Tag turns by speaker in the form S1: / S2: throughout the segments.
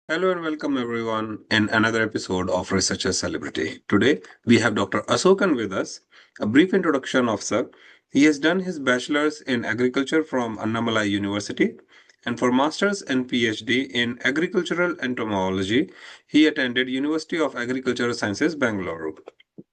S1: Hello and welcome everyone in another episode of Researcher Celebrity. Today we have Dr. Asokan with us. A brief introduction of Sir. He has done his bachelor's in agriculture from Annamalai University and for master's and PhD in agricultural entomology he attended University of Agricultural Sciences Bengaluru,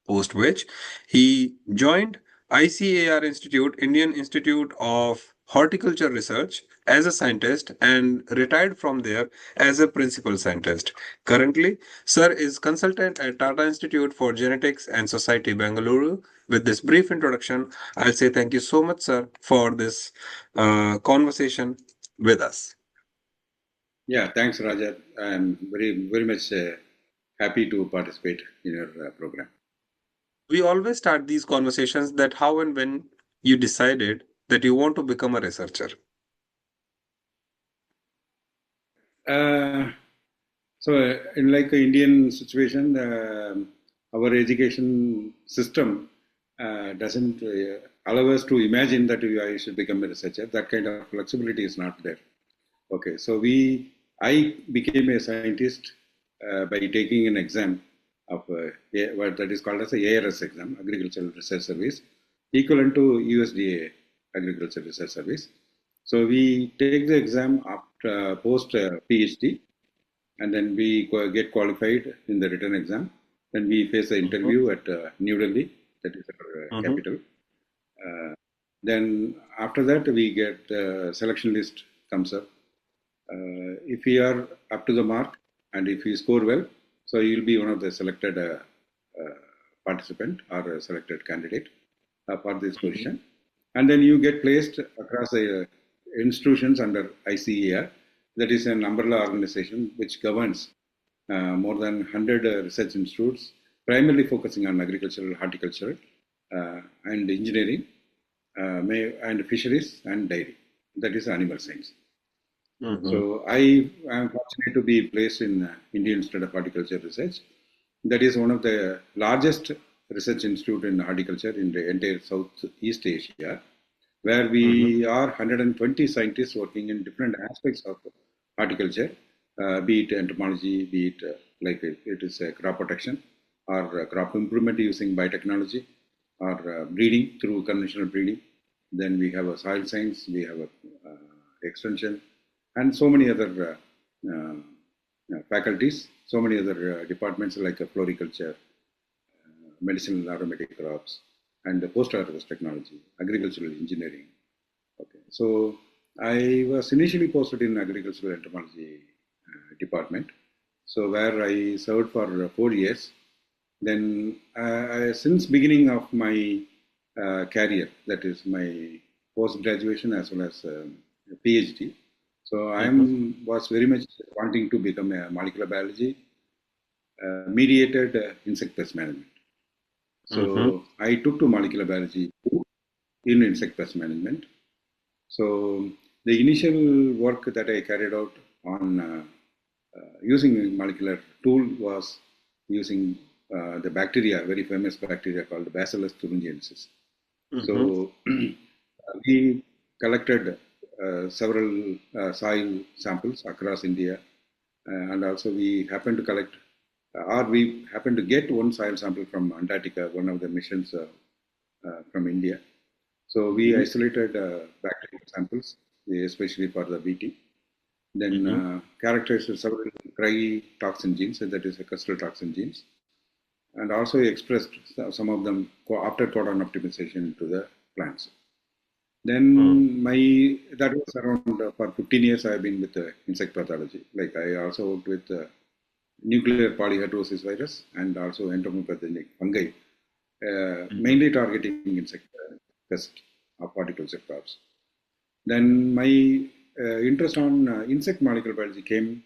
S1: post which he joined ICAR Institute, Indian Institute of Horticulture Research, as a scientist and retired from there as a principal scientist. Currently, Sir is consultant at Tata Institute for Genetics and Society, Bengaluru. With this brief introduction, I'll say thank you so much, Sir, for this conversation with us.
S2: Yeah, thanks, Raja. I'm very much happy to participate in your program.
S1: We always start these conversations that how and when you decided that you want to become a researcher.
S2: Uh, in like an Indian situation, our education system doesn't allow us to imagine that I should become a researcher. That kind of flexibility is not there. Okay, so I became a scientist by taking an exam of what that is called as a ARS exam, Agricultural Research Service, equivalent to USDA Agricultural Research Service. So we take the exam after post PhD, and then we get qualified in the written exam. Then we face the interview at New Delhi, that is our capital. Then after that, we get selection list comes up. If you are up to the mark and if you score well, so you'll be one of the selected participant or a selected candidate for this position. And then you get placed across the institutions under ICER. That is an umbrella organization which governs more than 100 research institutes, primarily focusing on agricultural, horticulture, and engineering, and fisheries and dairy. That is animal science. So I am fortunate to be placed in Indian Institute of Horticulture Research. That is one of the largest research institute in horticulture in the entire Southeast Asia, where we are 120 scientists working in different aspects of horticulture, be it entomology, be it like it is crop protection or crop improvement using biotechnology or breeding through conventional breeding. Then we have a soil science, we have a extension, and so many other faculties, so many other departments like floriculture, medicinal aromatic crops, and post-harvest technology, agricultural engineering. Okay, so I was initially posted in agricultural entomology department, so where I served for 4 years. Then since beginning of my career, that is my post-graduation as well as PhD, so I was very much wanting to become a molecular biology mediated insect pest management. So I took to molecular biology in insect pest management. So the initial work that I carried out on using molecular tool was using the bacteria, very famous bacteria called Bacillus thuringiensis. So we collected several soil samples across India, and also we happened to collect, or we happened to get one soil sample from Antarctica, one of the missions from India. So we isolated bacterial samples, especially for the BT. Then characterized several dry toxin genes, that is crustal toxin genes, and also expressed some of them after codon optimization into the plants. Then that was around for 15 years I have been with insect pathology. Like I also worked with nuclear polyhedrosis virus and also entomopathogenic fungi, mainly targeting insect pest of horticulture crops. Then my interest on insect molecular biology came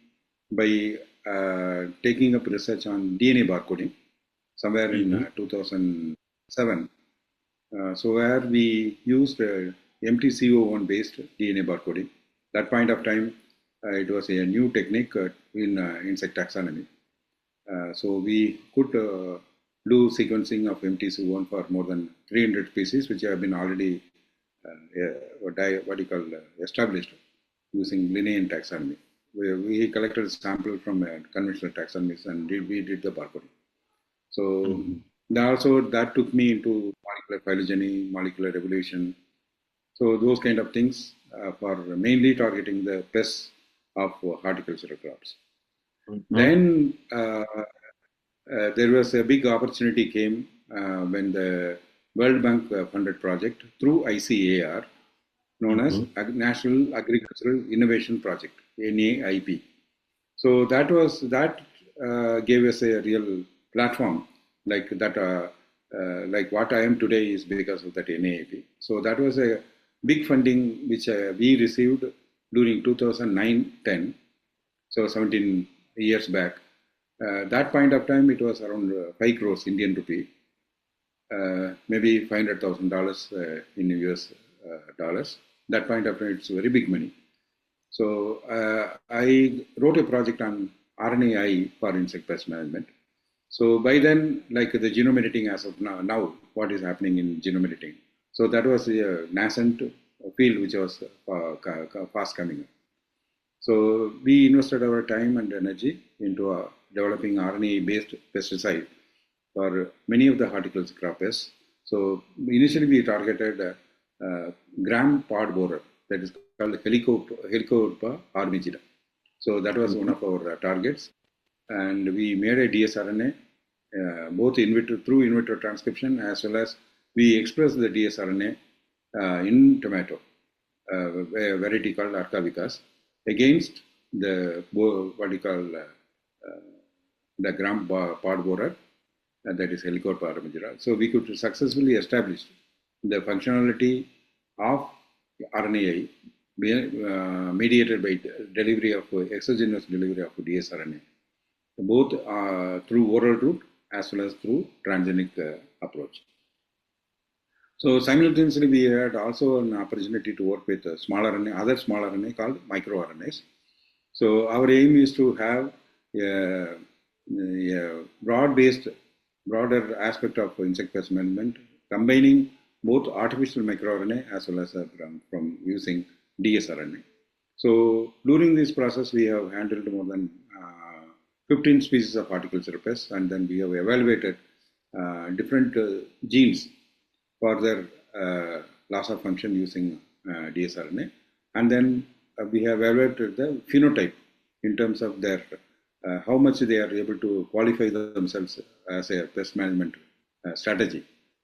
S2: by taking up research on DNA barcoding somewhere in 2007. So where we used MTCO1 based DNA barcoding. That point of time, it was a new technique in insect taxonomy. So we could do sequencing of MTCO1 for more than 300 species, which have been already established using Linnaean taxonomy. we collected a sample from a conventional taxonomist and we did the barcoding. So that took me into molecular phylogeny, molecular evolution. So those kind of things for mainly targeting the pests of horticultural crops. Then there was a big opportunity came when the World Bank funded project through ICAR, known as National Agricultural Innovation Project (NAIP). So that gave us a real platform like that. Like what I am today is because of that NAIP. So that was a big funding which we received during 2009-10. So 17 years back. That point of time, it was around 5 crores Indian rupee, maybe $500,000 in US dollars. That point of time, it's very big money. So I wrote a project on RNAi for insect pest management. So by then, like the genome editing as of now what is happening in genome editing. So that was a nascent field which was fast coming up. So we invested our time and energy into developing RNA-based pesticide for many of the horticultural crop pests. So initially we targeted gram pod borer, that is called Helicoverpa armigida. So that was one of our targets, and we made a dsRNA both through in vitro transcription as well as we expressed the dsRNA in tomato, a variety called Arcavicas, against the what you call the gram pod borer, that is Helicoverpa armigida. So we could successfully establish the functionality of RNAi mediated by delivery of exogenous delivery of dsRNA, both through oral route as well as through transgenic approach. So simultaneously, we had also an opportunity to work with other small RNA called microRNAs. So our aim is to have a broader aspect of insect pest management, combining both artificial microRNA as well as from using dsRNA. So during this process, we have handled more than 15 species of horticultural pests, and then we have evaluated different genes for their loss of function using dsRNA, and then we have evaluated the phenotype in terms of their how much they are able to qualify themselves as a pest management strategy.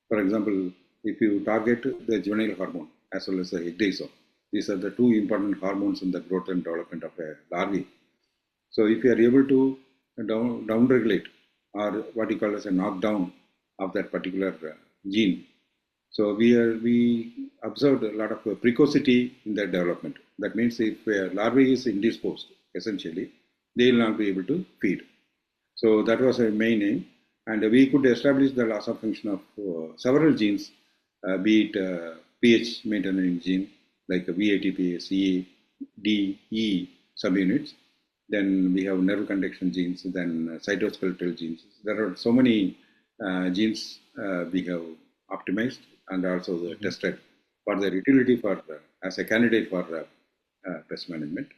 S2: For example, if you target the juvenile hormone as well as the ecdysone, these are the two important hormones in the growth and development of a larvae. So if you are able to downregulate or what you call as a knockdown of that particular gene, so we observed a lot of precocity in their development. That means if a larvae is indisposed, essentially, they will not be able to feed. So that was a main aim, and we could establish the loss of function of several genes, be it pH maintenance gene like VATPase, E, D, E subunits. Then we have nerve conduction genes, then cytoskeletal genes. There are so many genes we have optimized and also tested for their utility for as a candidate for pest management.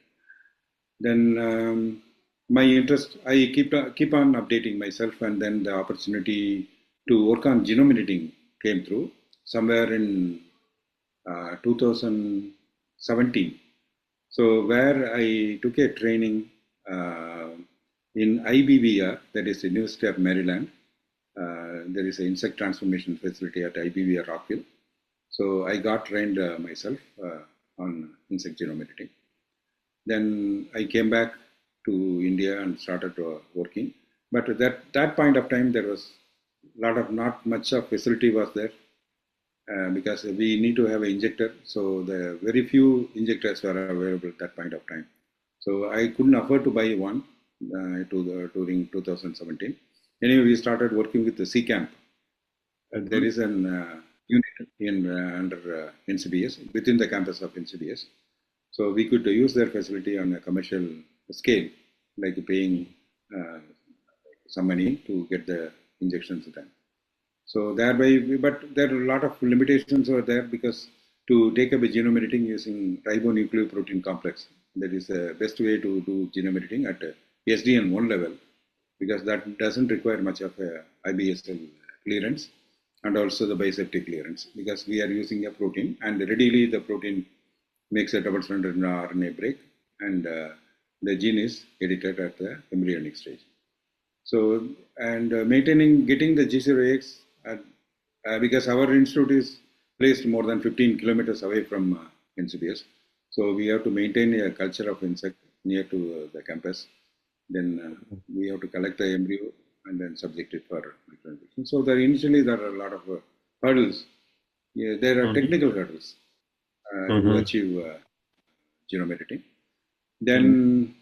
S2: Then my interest, I keep on updating myself, and then the opportunity to work on genome editing came through somewhere in 2017. So where I took a training in IBVR, that is the University of Maryland. There is an insect transformation facility at IBVR Rockville. So I got trained myself on insect genome editing. Then I came back to India and started working. But at that point of time, there was not much of facility was there because we need to have an injector. So the very few injectors were available at that point of time. So I couldn't afford to buy one during 2017. Anyway, we started working with the CCAMP. There is an unit under NCBS, within the campus of NCBS. So we could use their facility on a commercial scale, like paying some money to get the injections done. So thereby, but there are a lot of limitations over there because to take up a genome editing using ribonucleoprotein complex, that is the best way to do genome editing at SDN1 level, because that doesn't require much of a IBSL clearance and also the biosafety clearance, because we are using a protein and readily the protein makes a double-stranded RNA break, and the gene is edited at the embryonic stage. So, and getting the G0X, because our institute is placed more than 15 kilometers away from NCBS. So we have to maintain a culture of insect near to the campus. Then we have to collect the embryo and then subject it for differentiation. So initially there are a lot of hurdles. Yeah, there are technical hurdles to achieve genome editing. Then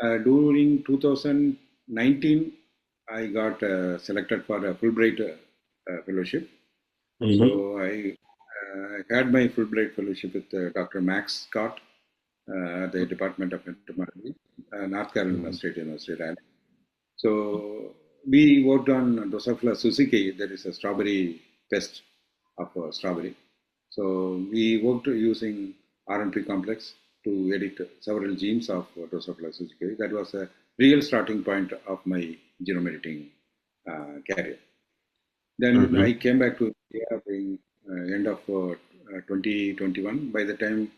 S2: during 2019, I got selected for a Fulbright fellowship. So I had my Fulbright fellowship with Dr. Max Scott at the Department of Entomology, North Carolina State University, Raleigh. So we worked on Drosophila suzuki. There is a strawberry pest of strawberry. So we worked using RNP complex to edit several genes of Drosophila suzuki. That was a real starting point of my genome editing career. Then I came back to India by end of 2021. By the time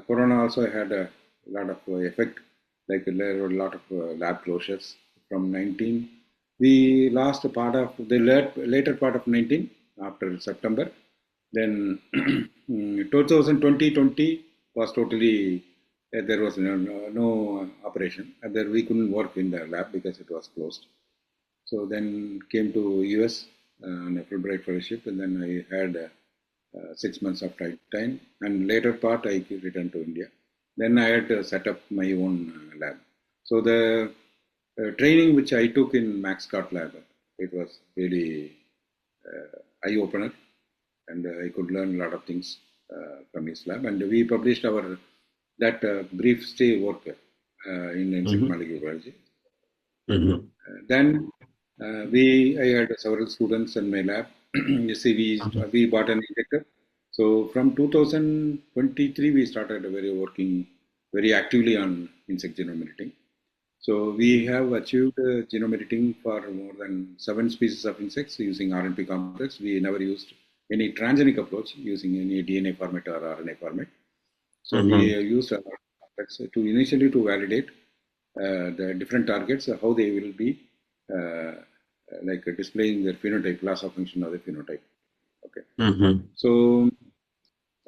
S2: Corona also had a lot of effect, like there were a lot of lab closures from 19. We lost a part of the later part of 19 after September. Then 2020 was totally, there was no operation. And then we couldn't work in the lab because it was closed. So then came to US on a Fulbright fellowship, and then I had 6 months of time, and later part I returned to India. Then I had to set up my own lab. So the training which I took in Max Scott lab, it was really eye-opener, and I could learn a lot of things from his lab. And we published our brief stay work in insect molecular biology. Then I had several students in my lab. You see, we bought an injector. So from 2023, we started working very actively on insect genome editing. So we have achieved genome editing for more than 7 species of insects using RNP complex. We never used any transgenic approach using any DNA format or RNA format. So we used RNP complex initially to validate the different targets, how they will be like displaying their phenotype, loss of function of the phenotype. Okay. So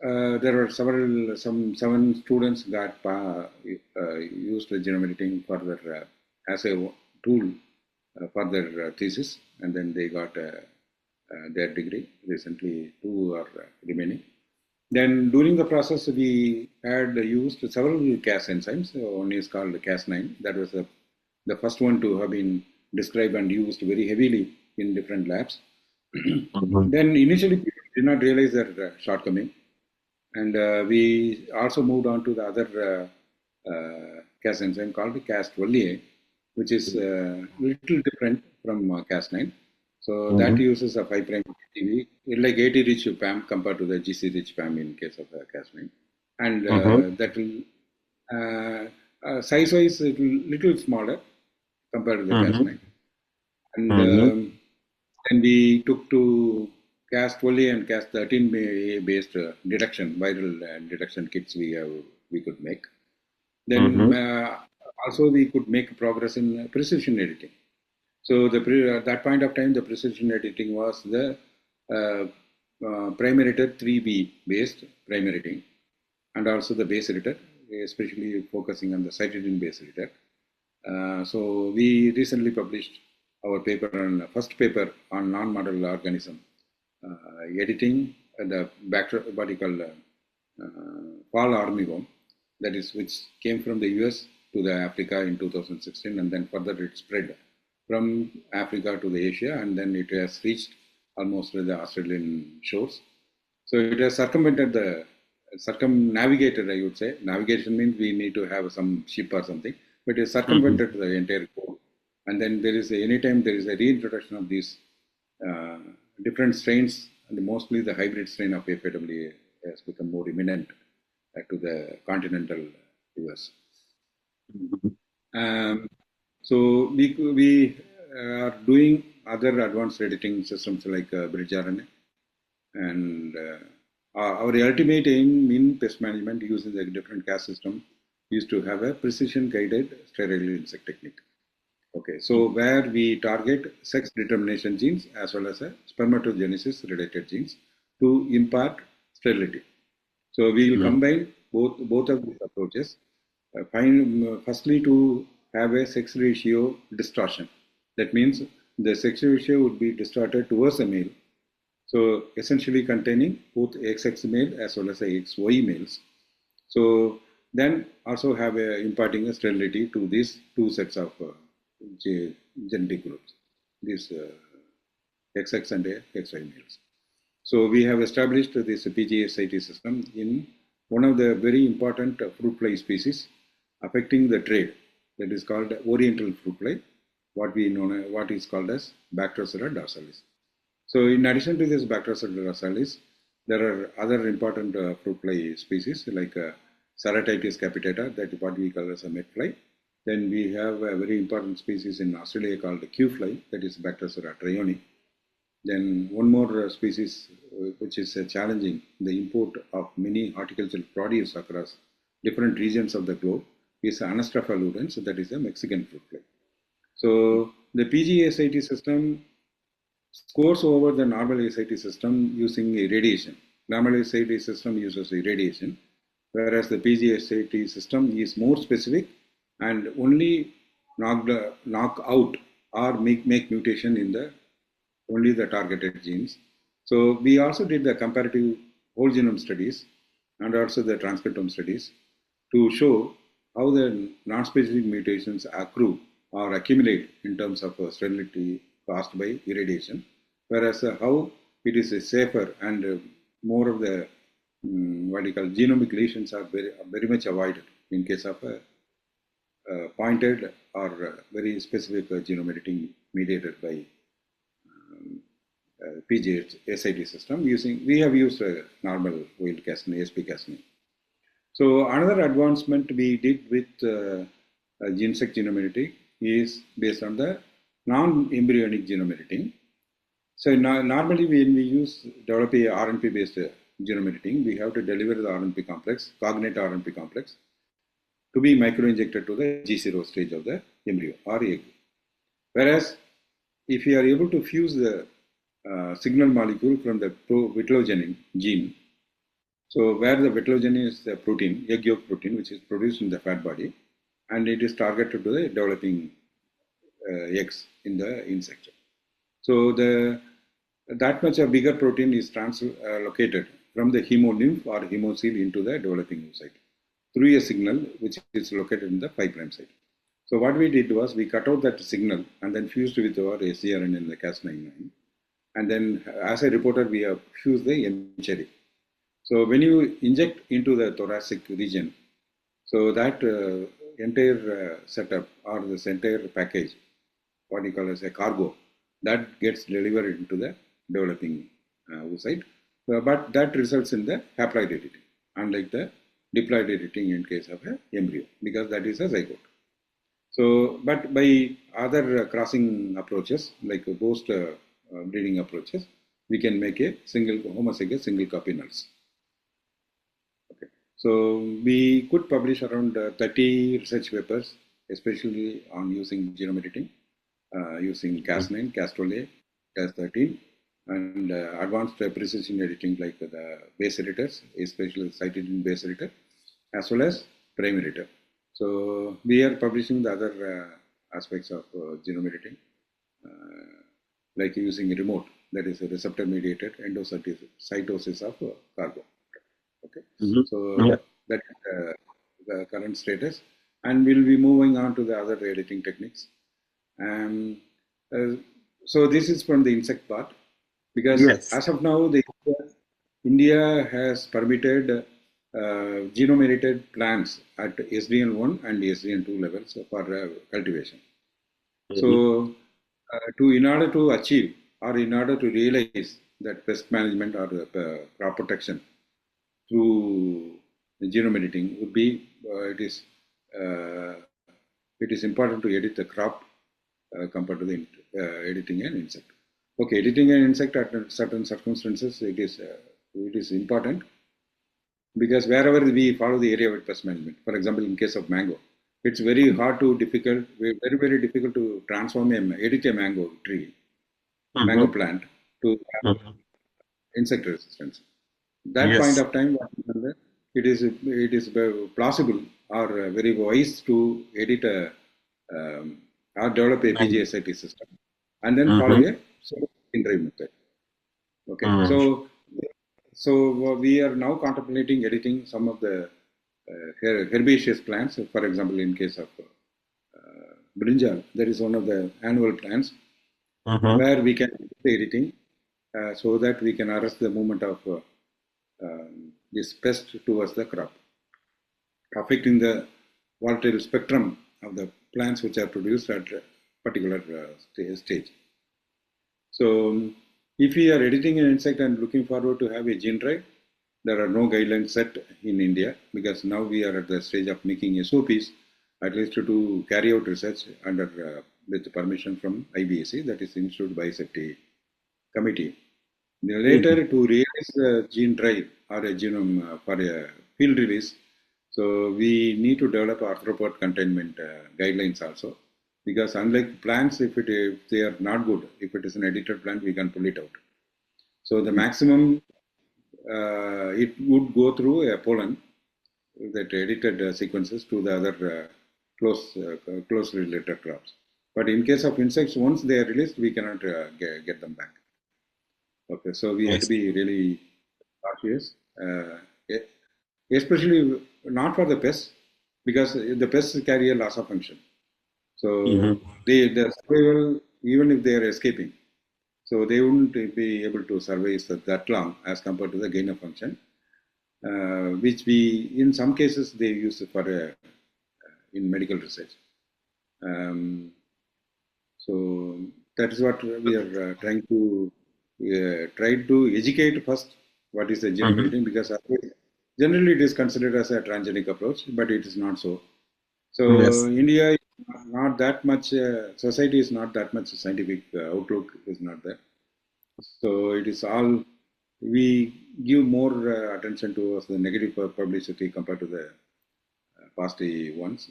S2: there were some 7 students that used the genome editing for their as a tool for their thesis, and then they got their degree. Recently, 2 are remaining. Then during the process, we had used several Cas enzymes. One is called Cas9. That was the first one to have been described and used very heavily in different labs. Then initially, people did not realize their shortcoming. And we also moved on to the other Cas enzyme called Cas12a, which is a little different from Cas9. So that uses a 5' TV, like 80 rich PAM compared to the GC rich PAM in case of Cas9. And that will, size-wise, a little smaller compared to the Cas9. And then we took to Cas12a and Cas13a based detection, viral detection kits we could make. Then also we could make progress in precision editing. So at that point of time, the precision editing was the prime editor 3B based prime editing, and also the base editor, especially focusing on the cytidine base editor. So we recently published our first paper on non-model organism editing the what you call fall armyworm, that is which came from the US to the Africa in 2016, and then further it spread from Africa to the Asia, and then it has reached almost the Australian shores. So it has circumnavigated, I would say. Navigation means we need to have some ship or something, but it has circumvented the entire coast. And then anytime there is a reintroduction of these different strains, and mostly the hybrid strain of FAWA has become more imminent to the continental to us.
S1: Mhm.
S2: So we are doing other advanced editing systems like Bridge RNA, and our ultimate aim in pest management using the different CAS system is to have a precision guided sterile insect technique. Okay, so where we target sex determination genes as well as a spermatogenesis related genes to impart sterility. So we will
S1: Mhm.
S2: combine both of these approaches. Firstly, to have a sex ratio distortion. That means the sex ratio would be distorted towards the male. So essentially containing both XX male as well as XY males. So then also have imparting a sterility to these two sets of genetic groups, these XX and XY males. So we have established this PGSIT system in one of the very important fruit fly species affecting the trade, that is called oriental fruit fly, what is called as Bactrocera dorsalis. So in addition to this Bactrocera dorsalis, there are other important fruit fly species like Ceratitis capitata, that is what we call as a med fly. Then we have a very important species in Australia called the Q fly, that is Bactrocera trioni. Then one more species which is challenging the import of many horticultural produce across different regions of the globe is Anastrapha ludens, that is a Mexican fruit fly. So the PGSIT system scores over the normal SIT system using irradiation. Normal SIT system uses irradiation, whereas the PGSIT system is more specific and only knock out or make mutation in the only the targeted genes. So we also did the comparative whole genome studies and also the transcriptome studies to show how the non-specific mutations accrue or accumulate in terms of sterility caused by irradiation, whereas how it is safer and more of the what you call genomic lesions are very much avoided in case of pointed or very specific genome editing mediated by PGH SIT system using, we have used normal wild Cas9, SP-Cas9. So another advancement we did with GeneSec genome editing is based on the non-embryonic genome editing. So normally when we use develop a RNP based genome editing, we have to deliver the RNP complex, cognate RNP complex, to be microinjected to the G0 stage of the embryo or egg. Whereas if you are able to fuse the signal molecule from the vitellogenin gene, so where the vitellogenin is the protein, egg yolk protein, which is produced in the fat body, and it is targeted to the developing eggs in the insect. So that much a bigger protein is translocated from the hemolymph or hemocoel into the developing oocyte through a signal which is located in the 5' site. So what we did was we cut out that signal and then fused with our sgRNA in the Cas9. And then as a reporter, we have fused the M-cherry. So when you inject into the thoracic region, so that entire setup or this entire package, what you call as a cargo, that gets delivered into the developing oocyte. But that results in the haploid editing, unlike the diploid editing in case of an embryo, because that is a zygote. So, but by other crossing approaches, like post breeding approaches, we can make a single homozygous single copy nulls. Okay. So we could publish around 30 research papers, especially on using genome editing, using Cas9, Cas12a, Cas13, and advanced precision editing like the base editors, especially cytidine base editor, as well as prime editor. So we are publishing the other aspects of genome editing, like using a remote, that is a receptor mediated endocytosis of cargo. Okay,
S1: Mhm.
S2: so
S1: Yeah.
S2: that is the current status, and we'll be moving on to the other editing techniques. And so this is from the insect part, because
S1: Yes.
S2: as of now, India has permitted genome edited plants at SDN1 and SDN2 levels for cultivation.
S1: Mhm.
S2: So, in order to achieve or in order to realize that pest management or crop protection through genome editing would be uh, it is important to edit the crop compared to the editing an insect. Okay, editing an insect at certain circumstances it is important because wherever we follow the area of pest management, for example, in case of mango, it's very hard to difficult, very difficult to transform edit a mango tree, mango
S1: Mm-hmm.
S2: plant to
S1: Mm-hmm.
S2: insect resistance. That point
S1: Yes.
S2: of time, it is plausible or very wise to edit a or develop a
S1: Mm-hmm.
S2: PGSIP system and then follow
S1: Mm-hmm.
S2: a in drive method. Okay, so we are now contemplating editing some of the herbaceous plants. For example, in case of brinjal, there is one of the annual plants
S1: Mm-hmm.
S2: where we can do the editing so that we can arrest the movement of this pest towards the crop, affecting the volatile spectrum of the plants which are produced at a particular stage. So, if we are editing an insect and looking forward to have a gene drive, there are no guidelines set in India because now we are at the stage of making SOPs, at least to carry out research under with permission from IBSC, that is Institute Biosafety Committee.
S1: Mm-hmm.
S2: Later, to release the gene drive or a genome for a field release, so we need to develop arthropod containment guidelines also. Because unlike plants, if they are not good, if it is an edited plant, we can pull it out. So the maximum it would go through a pollen that edited sequences to the other close related crops. But in case of insects, once they are released, we cannot get them back. Okay, so we had to
S1: Yes.
S2: be really cautious, e- especially not for the pests, because the pests carry a loss of function. So
S1: Mm-hmm.
S2: the survival, even if they are escaping, so they wouldn't be able to survive that long as compared to the gain of function, which we, in some cases, they use for in medical research. Um, so that is what we are try to educate first what is the genome
S1: Mm-hmm.
S2: editing because generally it is considered as a transgenic approach, but it is not so. So
S1: Yes.
S2: India is not that much society is not that much scientific outlook is not there. So it is all we give more attention to the negative publicity compared to the past ones.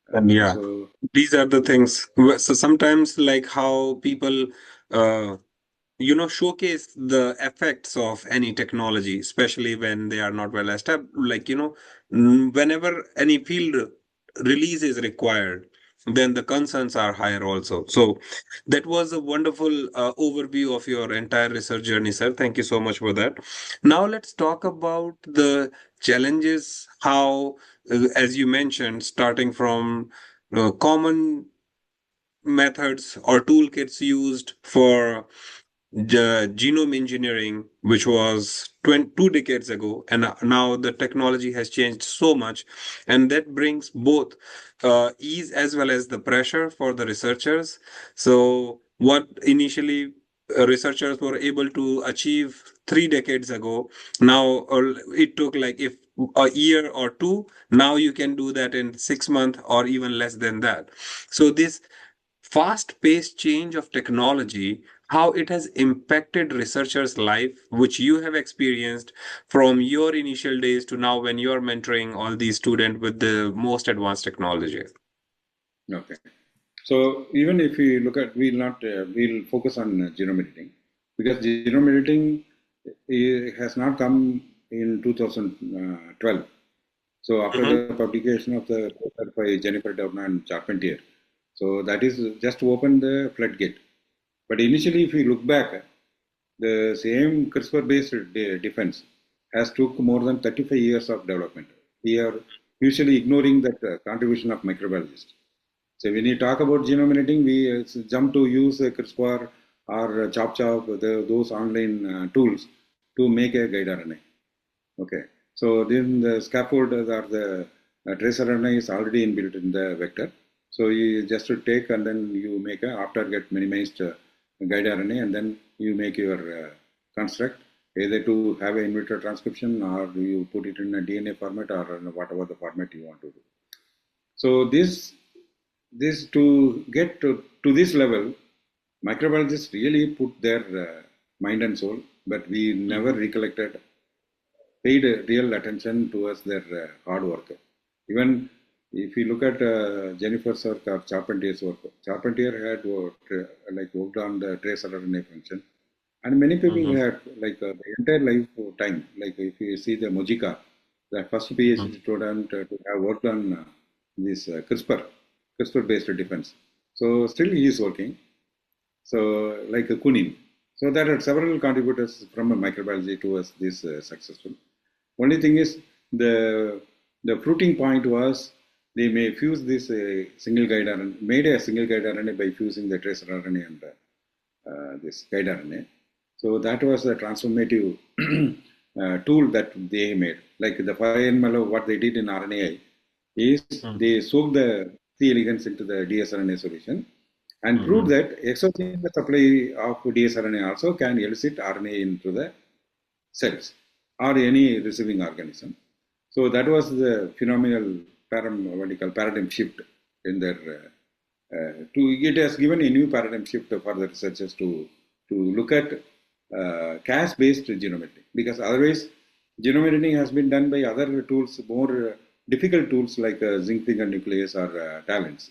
S1: And yeah,
S2: So
S1: these are the things. So sometimes, like how people, uh, showcase the effects of any technology, especially when they are not well established. Like, whenever any field release is required, then the concerns are higher also. So that was a wonderful overview of your entire research journey, sir. Thank you so much for that. Now let's talk about the challenges, how, as you mentioned, starting from common methods or toolkits used for genome engineering, which was 2 decades ago, and now the technology has changed so much, and that brings both ease as well as the pressure for the researchers. So, what initially researchers were able to achieve 3 decades ago, now it took like if a year or two, now you can do that in 6 months or even less than that. So, this fast paced change of technology, how it has impacted researchers' life, which you have experienced from your initial days to now when you're mentoring all these students with the most advanced technology.
S2: okay. So even if we look at, we'll focus on genome editing because genome editing has not come in 2012. So after
S1: Mm-hmm.
S2: the publication of the paper by Jennifer Doudna and Charpentier, so that is just to open the floodgate. But initially, if we look back, the same CRISPR-based defense has took more than 35 years of development. We are usually ignoring that contribution of microbiologists. So when you talk about genome editing, we jump to use CRISPR or ChopChop, those online tools to make a guide RNA. Okay. So then the scaffold or the tracer RNA is already inbuilt in the vector. So you just to take and then you make a after get minimized guide RNA and then you make your construct either to have an in vitro transcription, or do you put it in a DNA format, or in whatever the format you want to do. So this to get to this level, microbiologists really put their mind and soul, but we never recollected, paid real attention towards their hard work. Even if you look at Jennifer's work or Charpentier's work, Charpentier had worked on the trace RNA function, and many people
S1: Mm-hmm.
S2: had the entire lifetime. Like if you see the Mojica, the first PhD student to have worked on this CRISPR-based defense. So still he is working. So like a Kunin. So there are several contributors from microbiology towards this successful. Only thing is the fruiting point was they may fuse this single guide RNA, made a single guide RNA by fusing the tracer RNA and this guide RNA. So that was a transformative tool that they made. Like the 5-nML, what they did in RNAi is
S1: Mm-hmm.
S2: they soaked the C elegans into the dsRNA solution and proved
S1: Mm-hmm.
S2: that exogenous supply of dsRNA also can elicit RNA into the cells or any receiving organism. So that was the phenomenal paradigm shift in their it has given a new paradigm shift for the researchers to look at Cas-based genome editing, because otherwise genome editing has been done by other tools, more difficult tools like zinc finger nuclease or talents.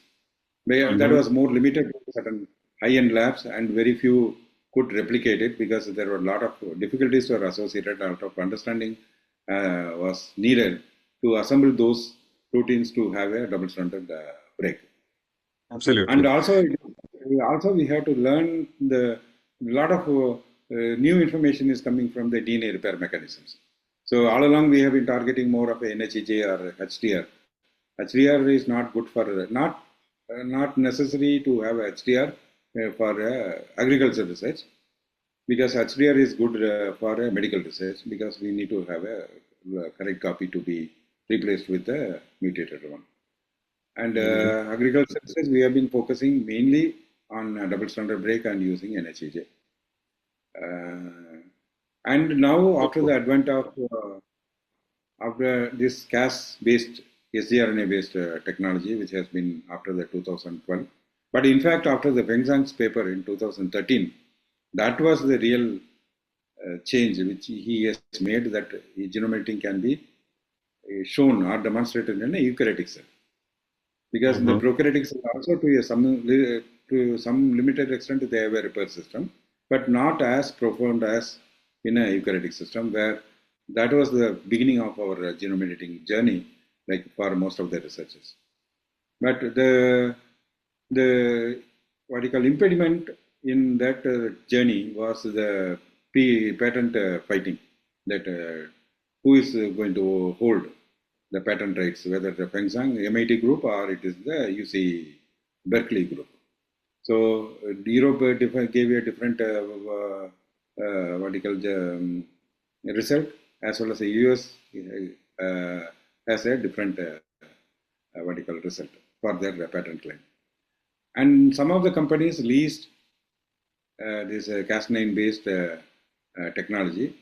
S2: That
S1: Mm-hmm.
S2: was more limited to certain high-end labs, and very few could replicate it because there were a lot of difficulties were associated. A lot of understanding was needed to assemble those proteins to have a double-stranded break. And
S1: Absolutely.
S2: also we have to learn the lot of new information is coming from the DNA repair mechanisms. So all along we have been targeting more of a NHEJ or HDR. HDR is not good for not necessary to have HDR for agriculture research, because HDR is good for medical research, because we need to have a correct copy to be replaced with a mutated one. And
S1: Mm-hmm.
S2: agriculture research, we have been focusing mainly on double standard break and using NHEJ. And now, after the advent of after this Cas-based sgRNA-based technology, which has been after the 2012, but in fact, after the Feng Zhang's paper in 2013, that was the real change which he has made, that genome editing can be shown or demonstrated in a eukaryotic cell. Because in the
S1: Mm-hmm.
S2: prokaryotic cell also to some limited extent they have a repair system, but not as profound as in a eukaryotic system, where that was the beginning of our genome editing journey, like for most of the researchers. But the what you call impediment in that journey was the patent fighting, that who is going to hold the patent rights, whether the Feng Zhang MIT group or it is the UC Berkeley group. So Europe gave a different what you call the result, as well as the US has a different what you call result for their patent claim. And some of the companies leased this Cas9 based technology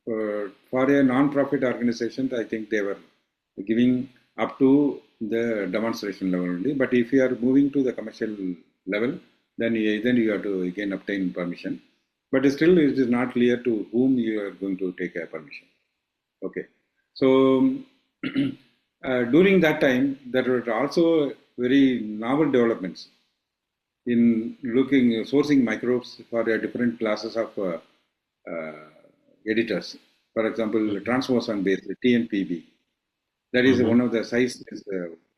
S2: for a non-profit organization. I think they were giving up to the demonstration level only. But if you are moving to the commercial level, then you have to again obtain permission. But still, it is not clear to whom you are going to take a permission. Okay. So during that time, there were also very novel developments in sourcing microbes for different classes of editors. For example, transposon based TNPB. That is
S1: Mm-hmm.
S2: one of the size is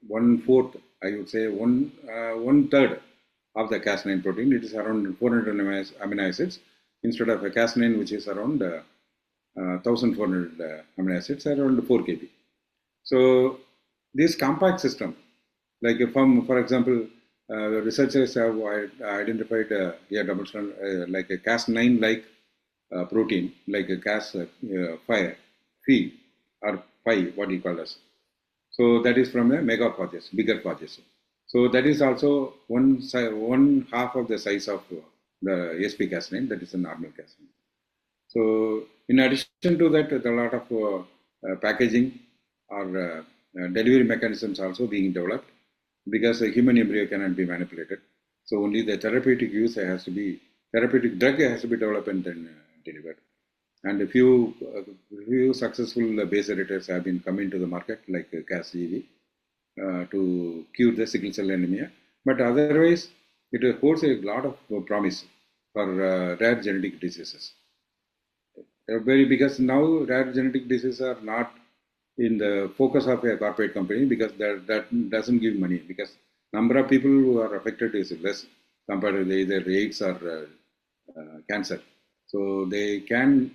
S2: 1/4, I would say 1/3 of the Cas9 protein. It is around 400 amino acids instead of a Cas9, which is around 1400 amino acids, around 4 kb. So this compact system, like for example, researchers have identified a double strand, like a Cas9 like protein, like a Cas phi or pi, what do you call us? So that is from a megaphages, bigger phages. So that is also one half of the size of the SP Cas9, that is a normal Cas9. So in addition to that, there are a lot of packaging or delivery mechanisms also being developed because a human embryo cannot be manipulated. So only the therapeutic use has to be, therapeutic drug has to be developed and then delivered. And a few successful base editors have been coming to the market like Cas-GV to cure the sickle cell anemia. But otherwise, it holds a lot of promise for rare genetic diseases. Very because now rare genetic diseases are not in the focus of a corporate company because that doesn't give money because number of people who are affected is less compared to either AIDS or cancer. So they can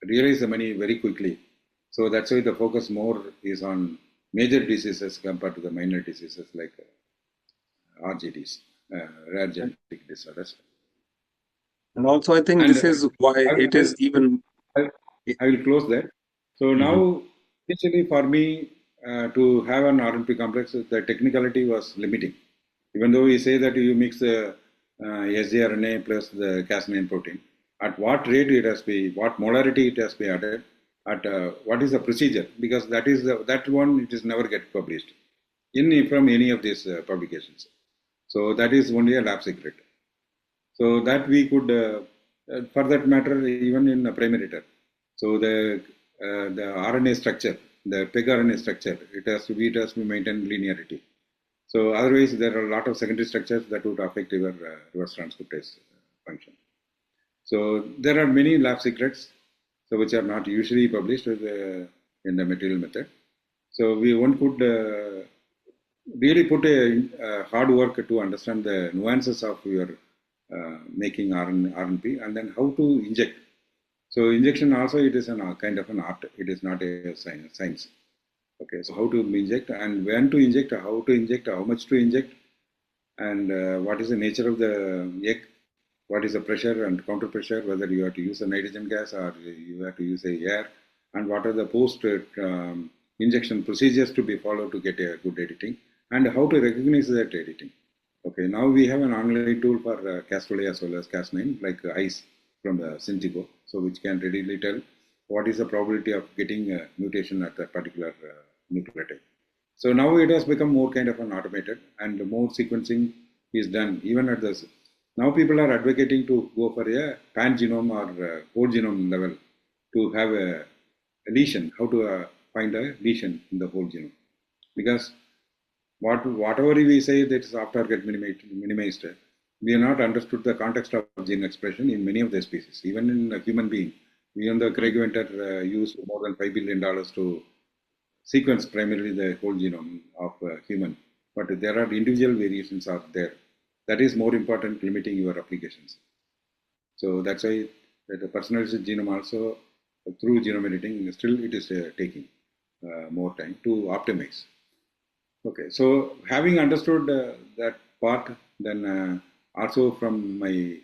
S2: realize the money very quickly. So that's why the focus more is on major diseases compared to the minor diseases like RGDs, rare genetic disorders.
S1: And also, I think
S2: And
S1: this is why
S2: I,
S1: it
S2: I,
S1: is even.
S2: I, I will close that. So
S1: Mhm.
S2: now, initially for me to have an RNP complex, the technicality was limiting. Even though we say that you mix the sgRNA plus the Cas9 protein, at what rate it has to be, what molarity it has to be added, at what is the procedure? Because that one it is never get published in from any of these publications. So that is only a lab secret. So that we could, for that matter, even in a primary. So the RNA structure, the peg RNA structure, it has to be maintained linearity. So otherwise, there are a lot of secondary structures that would affect your reverse transcriptase function. So there are many lab secrets, so which are not usually published in the material method. So one could really put a hard work to understand the nuances of your making RNP and then how to inject. So injection also it is a kind of an art. It is not a science. Okay, so how to inject and when to inject, how much to inject, and what is the nature of the egg, what is the pressure and counter pressure, whether you have to use a nitrogen gas or you have to use a air, and what are the post injection procedures to be followed to get a good editing, and how to recognize that editing. Okay, now we have an online tool for Cas12a as well as Cas9, like ICE from Syntigo, so which can readily tell what is the probability of getting a mutation at a particular nucleotide. So now it has become more kind of an automated and more sequencing is done even at this. Now people are advocating to go for a pan genome or whole genome level to have a lesion, how to find a lesion in the whole genome. Because whatever we say that is off target minimized, we have not understood the context of gene expression in many of the species, even in a human being. Even the Craig Venter used more than $5 billion to sequence primarily the whole genome of human, but there are individual variations are there. That is more important, limiting your applications. So that's why the personalized genome also through genome editing still it is taking more time to optimize. Okay, so having understood that part, then also from my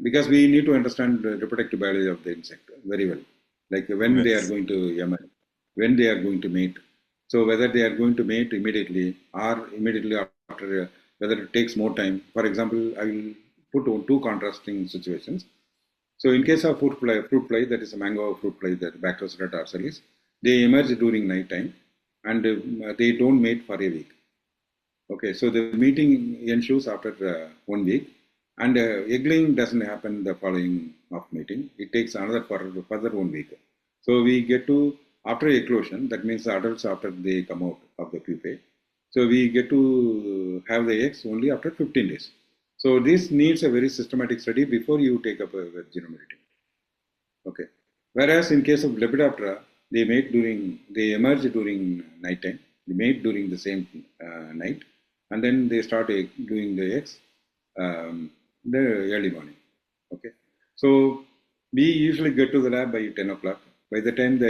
S2: because we need to understand the reproductive biology of the insect very well, like when they are
S1: Yes.
S2: going to emerge, when they are going to mate. So whether they are going to mate immediately or immediately after, whether it takes more time. For example, I will put on two contrasting situations. So in case of fruit fly that is a mango fruit fly, that Bactrocerata arsalis, they emerge during night time and they don't mate for a week. Okay, so the meeting ensures after 1 week, and egg laying doesn't happen the following of meeting. It takes another further 1 week. So we get to after eclosion. That means the adults after they come out of the pupae. So we get to have the eggs only after 15 days. So this needs a very systematic study before you take up a genome editing. Okay. Whereas in case of Lepidoptera, they emerge during night time. They mate during the same night, and then they start doing the eggs the early morning. Okay. So we usually get to the lab by 10 o'clock. By the time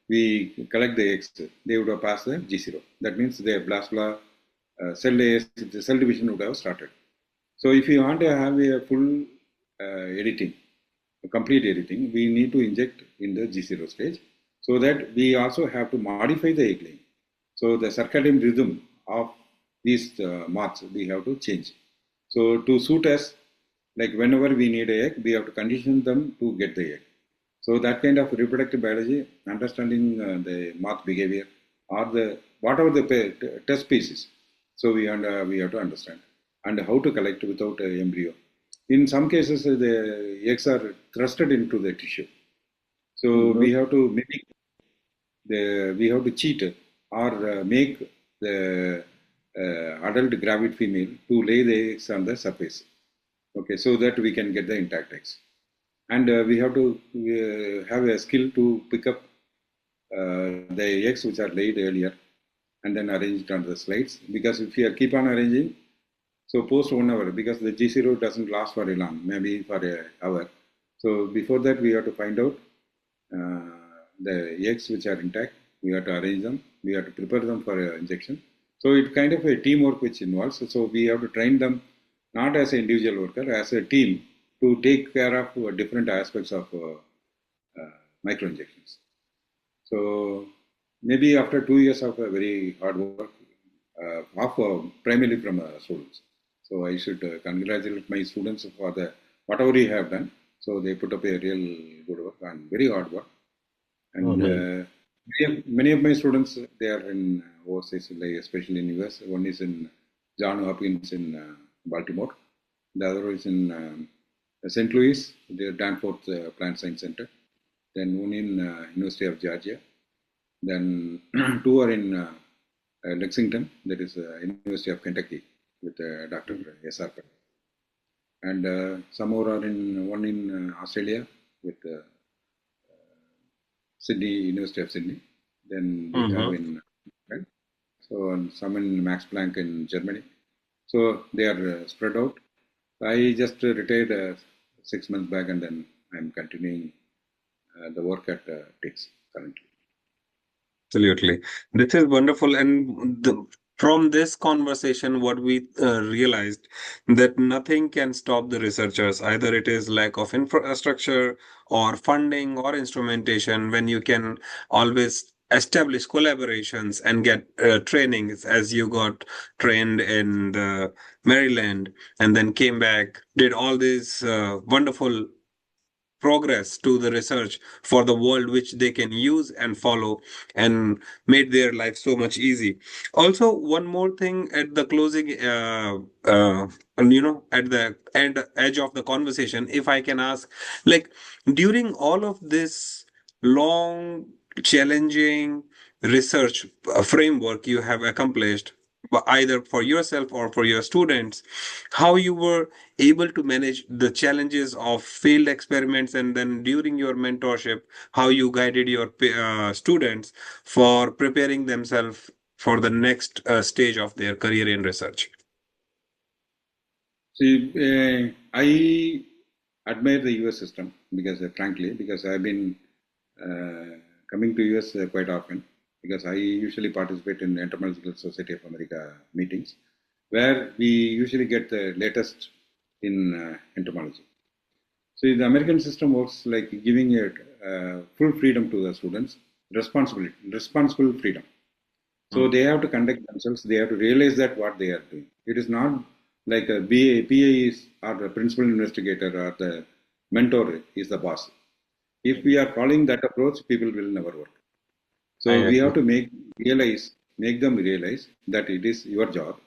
S2: we collect the eggs, they would have passed the G0. That means their blastula the cell division would have started. So if you want to have a full editing, complete editing, we need to inject in the G0 stage so that we also have to modify the egg laying. So the circadian rhythm of these moths we have to change. So to suit us, Like whenever we need a egg, we have to condition them to get the egg. So that kind of reproductive biology, understanding the moth behavior or the whatever the test species. So we have to understand and how to collect without embryo. In some cases, the eggs are thrusted into the tissue. So
S1: Mhm.
S2: we have to mimic we have to cheat or make the adult gravid female to lay the eggs on the surface. Okay, so that we can get the intact eggs. And we have to have a skill to pick up the eggs which are laid earlier and then arrange it on the slides. Because if you keep on arranging, so post 1 hour, because the G0 doesn't last very long, maybe for an hour. So before that, we have to find out uh, the eggs which are intact. We have to arrange them. We have to prepare them for injection. So it's kind of a teamwork which involves. So we have to train them not as an individual worker, as a team to take care of different aspects of micro injections. So maybe after 2 years of very hard work, primarily from students. So I should congratulate my students for the whatever they have done. So they put up a real good work and very hard work. And
S1: Mhm.
S2: many of my students they are in overseas, like especially in US. One is in John Hopkins in Baltimore. The other is in St. Louis, the Danforth Plant Science Center. Then one in University of Georgia. Then two are in Lexington, that is University of Kentucky, with Dr. S.R. And some more are in one in Australia with Sydney, University of Sydney. Then we have
S1: Mhm.
S2: in right? So and some in Max Planck in Germany. So they are spread out. I just retired 6 months back, and then I'm continuing the work at TICS currently.
S1: Absolutely. This is wonderful. And from this conversation, what we realized that nothing can stop the researchers. Either it is lack of infrastructure or funding or instrumentation, when you can always establish collaborations and get trainings, as you got trained in the Maryland and then came back, did all these wonderful progress to the research for the world, which they can use and follow, and made their life so much easy. Also, one more thing at the closing, and at the end edge of the conversation, if I can ask, like, during all of this long challenging research framework you have accomplished, either for yourself or for your students, how you were able to manage the challenges of failed experiments, and then during your mentorship, how you guided your students for preparing themselves for the next stage of their career in research.
S2: See, I admire the US system because, frankly, because I've been coming to US quite often because I usually participate in Entomological Society of America meetings where we usually get the latest in entomology. So the American system works like giving a full freedom to the students, responsible freedom. So
S1: Mm.
S2: they have to conduct themselves. They have to realize that what they are doing. It is not like a BA, PA is or the principal investigator or the mentor is the boss. If we are following that approach, people will never work.
S1: I
S2: So we have
S1: agree.
S2: to make them realize that it is your job,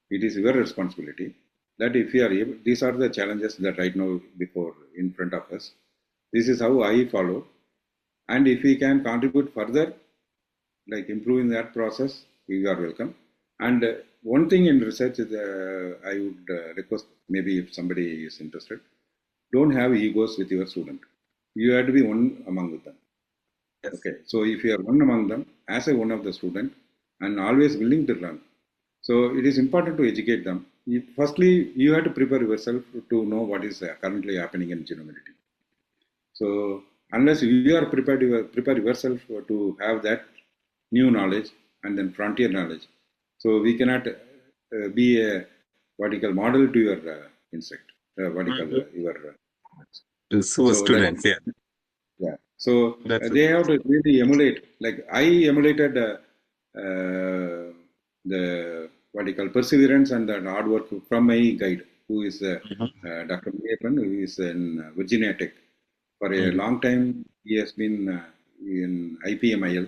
S2: it is your responsibility. That if you are able, these are the challenges that right now before in front of us. This is how I follow, and if we can contribute further, like improving that process, you are welcome. And one thing in research is I would request maybe if somebody is interested, don't have egos with your student. You have to be one among them.
S1: Yes.
S2: Okay, so if you are one among them, as a one of the student, and always willing to learn, so it is important to educate them. Firstly, you have to prepare yourself to know what is currently happening in genome editing. So unless you are prepared, prepare yourself to have that new knowledge and then frontier knowledge. So we cannot be a what you call model to your insect, what you call
S1: Mhm.
S2: your.
S1: So
S2: So that
S1: students, yeah,
S2: yeah. So
S1: that's
S2: they have to really emulate. Like I emulated uh, the what you call perseverance and the hard work from my guide. who is
S1: Mhm.
S2: Dr. Meyapan, who is in Virginia Tech. For a
S1: Mhm.
S2: long time, he has been in IPMIL.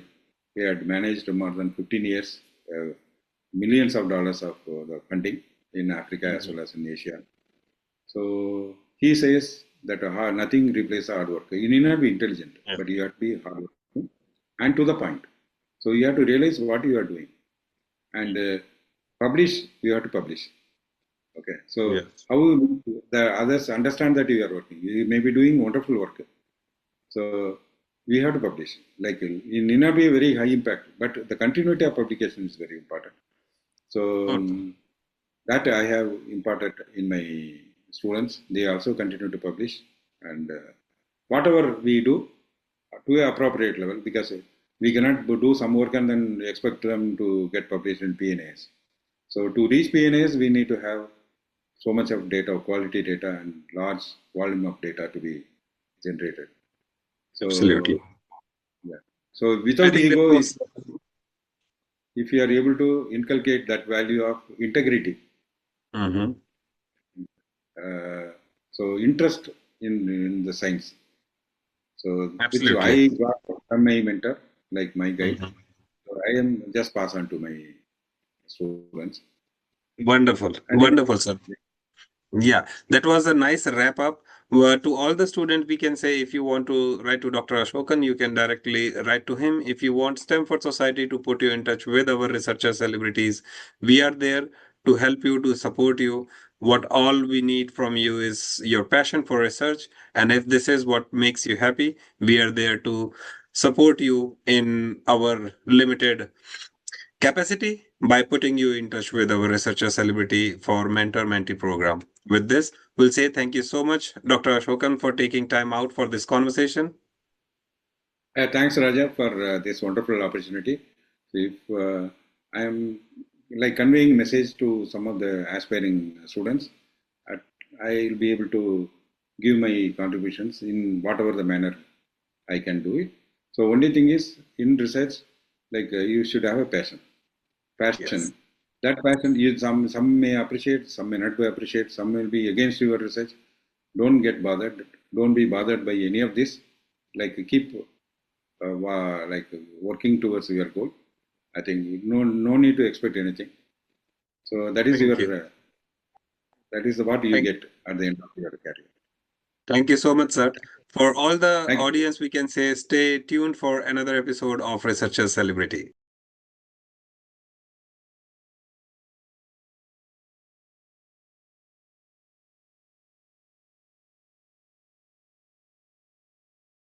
S2: He had managed more than 15 years, millions of dollars of the funding in Africa as
S1: Mhm.
S2: well as in Asia. So he says that nothing replaces hard work. You need not be intelligent,
S1: Yeah.
S2: but you have to be hardworking and to the point. So you have to realize what you are doing and publish. You have to publish. Okay. So
S1: Yeah.
S2: how the others understand that you are working? You may be doing wonderful work. So we have to publish. Like it need not be a very high impact, but the continuity of publication is very important. So
S1: Good.
S2: that I have imparted in my students. They also continue to publish, and whatever we do to a appropriate level, because we cannot do some work and then expect them to get published in PNAs. So to reach PNAs, we need to have so much of data, quality data, and large volume of data to be generated. So
S1: Absolutely.
S2: yeah. So
S1: I
S2: without
S1: think that
S2: ego,
S1: was.
S2: if you are able to inculcate that value of integrity,
S1: Mhm.
S2: uh, so interest in the science, so which
S1: Absolutely.
S2: I got from my mentor, like my guide.
S1: Mhm.
S2: So I am just pass on to my students,
S1: Wonderful.
S2: and even
S1: Wonderful, sir. Yeah, that was a nice wrap up. To all the students, we can say if you want to write to Dr. Ashokan, you can directly write to him. If you want Stanford Society to put you in touch with our researcher celebrities, we are there to help you, to support you. What all we need from you is your passion for research. And if this is what makes you happy, we are there to support you in our limited capacity by putting you in touch with our researcher celebrity for mentor mentee program. With this, we'll say thank you so much, Dr. Ashokan, for taking time out for this conversation.
S2: thanks, Raja, for this wonderful opportunity. So if I am like conveying message to some of the aspiring students, I I'll be able to give my contributions in whatever the manner I can do it. So only thing is in research, like you should have a passion.
S1: Yes.
S2: That passion, you some may appreciate, some may not be appreciate, some will be against your research. Don't get bothered. Don't be bothered by any of this. Like keep like working towards your goal. I think no need to expect anything. So
S1: Thank you.
S2: that is what you
S1: Thank,
S2: get at the end of your career.
S1: thank you so much, sir. For all the
S2: Thank you.
S1: audience, we can say stay tuned for another episode of Researcher Celebrity.